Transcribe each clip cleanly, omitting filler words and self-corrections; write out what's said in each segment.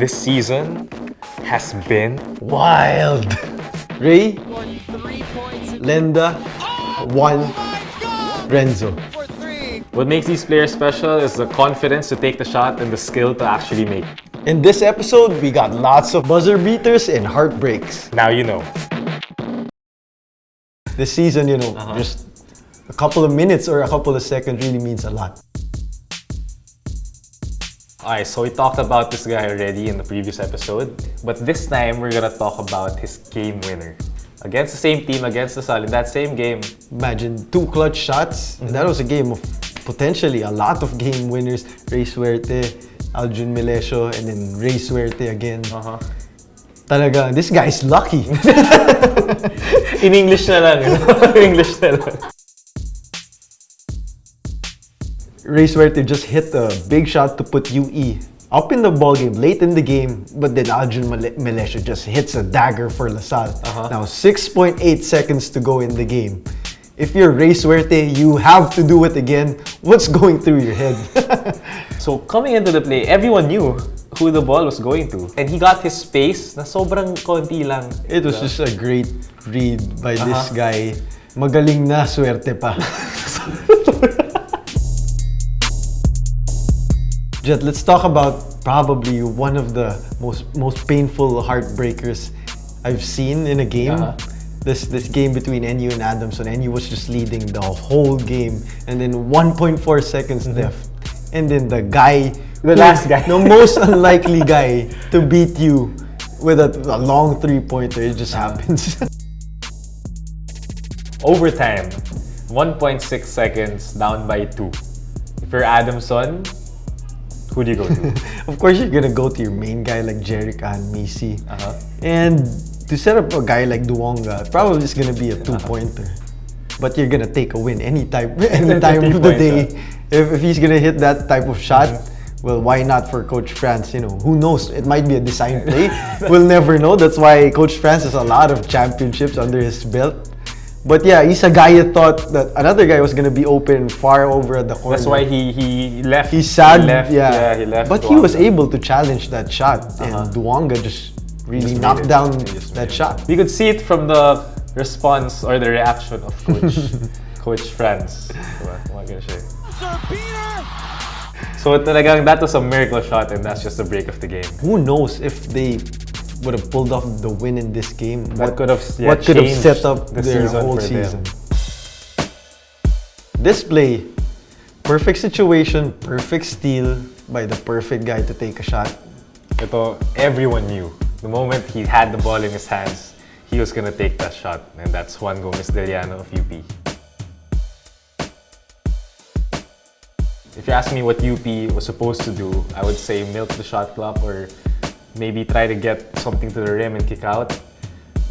This season has been Wild. Ray, Lenda, Juan, RENZO. What makes these players special is the confidence to take the shot and the skill to actually make. In this episode, we got lots of buzzer beaters and heartbreaks. Now you know. This season, just a couple of minutes or a couple of seconds really means a lot. Alright, so we talked about this guy already in the previous episode, but this time we're gonna talk about his game winner. Against the same team, against the Sal, in that same game. Imagine 2 clutch shots. And that was a game of potentially a lot of game winners. Ray Suerte, Aljun Melesio, and then Ray Suerte again. Talaga, this guy's lucky. In English na lang, English na lang. Ray Suerte just hit a big shot to put UE up in the ball game, late in the game, but then Aljun Melesio just hits a dagger for LaSalle. Now 6.8 seconds to go in the game. If you're Ray Suerte, you have to do it again. What's going through your head? So coming into the play, everyone knew who the ball was going to. And he got his space na sobrang konti lang. It was just a great read by this guy. Magaling na suerte pa. Jett, let's talk about probably one of the most painful heartbreakers I've seen in a game. This game between NU and Adamson. NU was just leading the whole game, and then 1.4 seconds left, and then the last guy, the most unlikely guy to beat you with a long 3-pointer. It just happens. Overtime, 1.6 seconds, down by 2. If you're Adamson, who do you go to? Of course, you're gonna go to your main guy like Jerica and Misi. And to set up a guy like Duonga, probably it's gonna be a 2-pointer. But you're gonna take a win any time of the day. If he's gonna hit that type of shot, well, why not for Coach France? Who knows? It might be a design play. We'll never know. That's why Coach France has a lot of championships under his belt. But yeah, he's a guy you thought that another guy was gonna be open far over at the corner. That's why he left. He's sad. He left, he left. But he was able to challenge that shot, and Duonga just really knocked down that shot. You could see it from the response or the reaction of Coach France. What can I say? So talagang that was a miracle shot, and that's just the break of the game. Who knows if they would have pulled off the win in this game? What could have set up their whole season? This play, perfect situation, perfect steal by the perfect guy to take a shot. Ito, everyone knew. The moment he had the ball in his hands, he was gonna take that shot, and that's Juan Gomez Deliano of UP. If you ask me what UP was supposed to do, I would say milk the shot clock or maybe try to get something to the rim and kick out.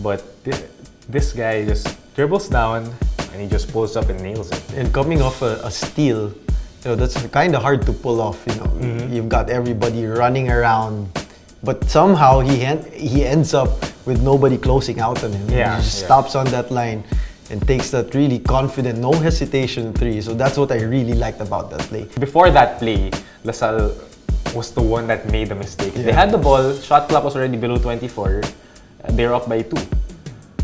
But this guy just dribbles down and he just pulls up and nails it. And coming off a steal, that's kind of hard to pull off. You've got everybody running around, but somehow he ends up with nobody closing out on him. He just stops on that line and takes that really confident, no hesitation 3. So that's what I really liked about that play. Before that play, LaSalle was the one that made the mistake. They had the ball, shot clock was already below 24, and they're up by 2.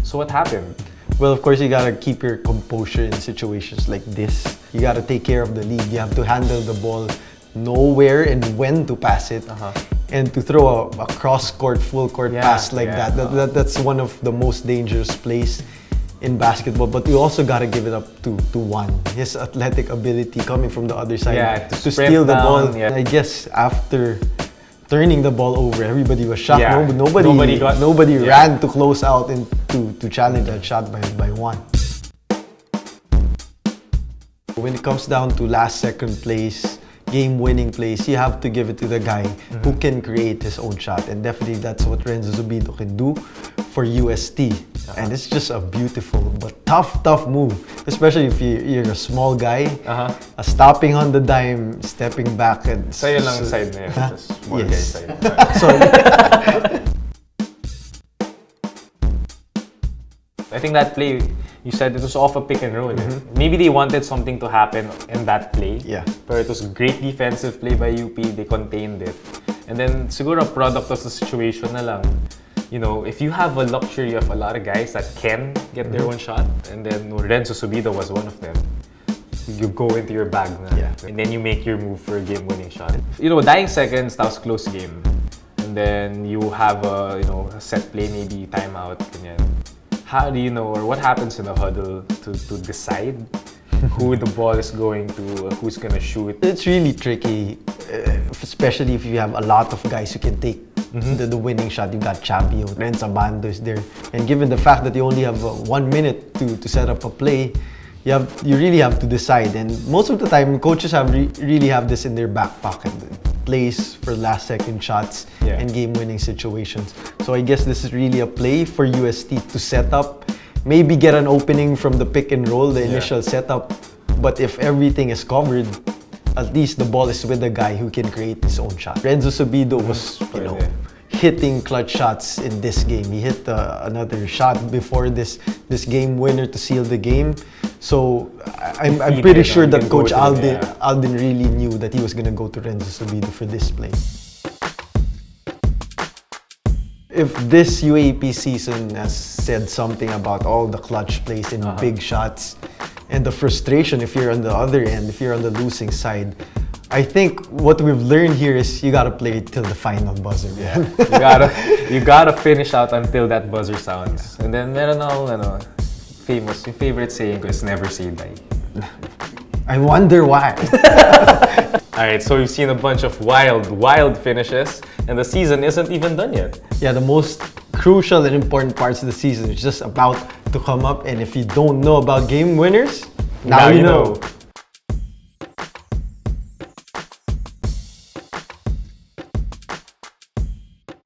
So what happened? Well, of course, you gotta keep your composure in situations like this. You gotta take care of the lead. You have to handle the ball, know where and when to pass it, and to throw a cross-court, full-court pass like that's one of the most dangerous plays in basketball. But you also gotta give it up to Juan. His athletic ability coming from the other side to steal the ball. I guess after turning the ball over, everybody was shocked. Nobody ran to close out and to challenge that shot by Juan. When it comes down to last second plays, game-winning plays, you have to give it to the guy who can create his own shot. And definitely that's what Renzo Zubido can do for UST. And it's just a beautiful but tough move. Especially if you're a small guy, stopping on the dime, stepping back. And sa'yo lang side na yun. Small guy side. Sorry. I think that play, you said it was off a pick and roll. Maybe they wanted something to happen in that play. Yeah. But it was great defensive play by UP. They contained it. And then siguro product of the situation na lang, you know, if you have a luxury of a lot of guys that can get their own shot, and then Renzo Subido was one of them, you go into your bag na, and then you make your move for a game-winning shot. You know, dying seconds, that was close game. And then you have a, you know, a set play, maybe timeout, ganyan. How do you know, or what happens in the huddle to decide who the ball is going to, who's gonna shoot? It's really tricky, especially if you have a lot of guys who can take the winning shot. You've got Chavio, Renzo Bando is there. And given the fact that you only have 1 minute to set up a play, you really have to decide. And most of the time, coaches really have this in their back pocket. Plays for last second shots and game-winning situations. So I guess this is really a play for UST to set up, maybe get an opening from the pick and roll, the initial setup. But if everything is covered, at least the ball is with a guy who can create his own shot. Renzo Subido was, you know, hitting clutch shots in this game. He hit another shot before this game winner to seal the game. So I'm pretty sure that Coach Aldin really knew that he was gonna go to Renzo Subido for this play. If this UAAP season has said something about all the clutch plays and big shots and the frustration if you're on the other end, if you're on the losing side, I think what we've learned here is you gotta play till the final buzzer. You gotta finish out until that buzzer sounds. And then meron akong famous, yung favorite saying ko is never say die. I wonder why. Alright, so we've seen a bunch of wild finishes, and the season isn't even done yet. Yeah, the most crucial and important parts of the season is just about to come up, and if you don't know about game winners, now you know.